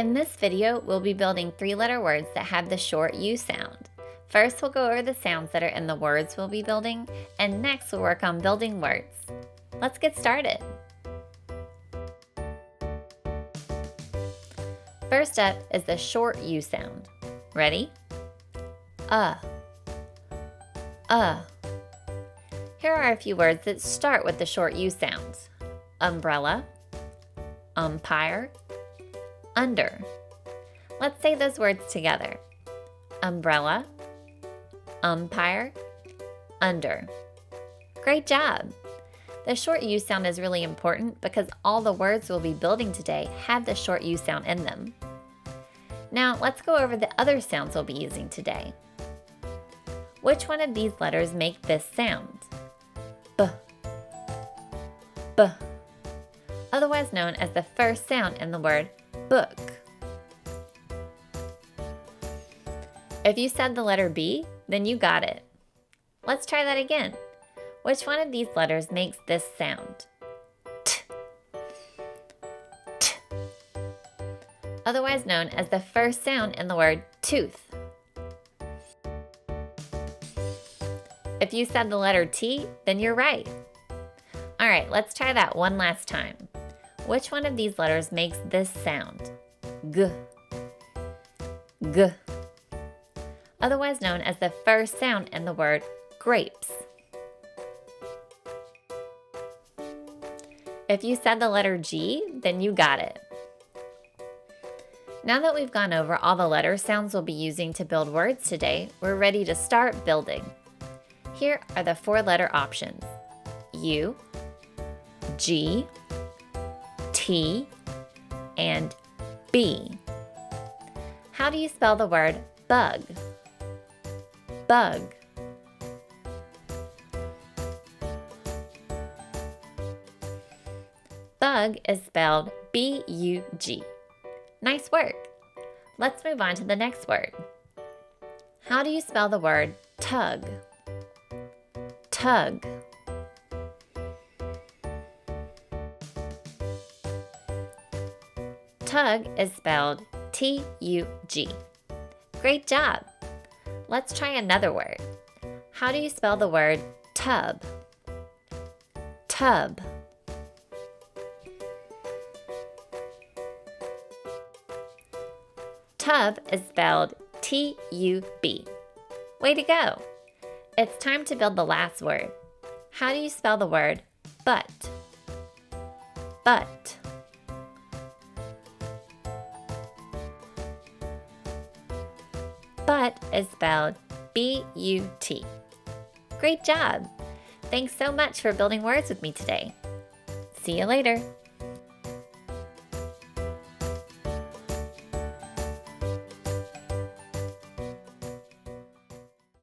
In this video, we'll be building three-letter words that have the short U sound. First, we'll go over the sounds that are in the words we'll be building, and next we'll work on building words. Let's get started. First up is the short U sound. Ready? Here are a few words that start with the short U sounds. Umbrella, umpire, under. Let's say those words together. Umbrella, umpire, under. Great job! The short U sound is really important because all the words we'll be building today have the short U sound in them. Now let's go over the other sounds we'll be using today. Which one of these letters make this sound? B. B. Otherwise known as the first sound in the word book. If you said the letter B, then you got it. Let's try that again. Which one of these letters makes this sound? T. T. Otherwise known as the first sound in the word tooth. If you said the letter T, then you're right. All right, let's try that one last time. Which one of these letters makes this sound? G. G. Otherwise known as the first sound in the word grapes. If you said the letter G, then you got it. Now that we've gone over all the letter sounds we'll be using to build words today, we're ready to start building. Here are the four-letter options: U, G, T, and B. How do you spell the word bug? Bug. Bug is spelled B-U-G. Nice work. Let's move on to the next word. How do you spell the word tug? Tug. Tug is spelled T-U-G. Great job! Let's try another word. How do you spell the word tub? Tub. Tub is spelled T-U-B. Way to go! It's time to build the last word. How do you spell the word but? But. But is spelled B-U-T. Great job! Thanks so much for building words with me today. See you later.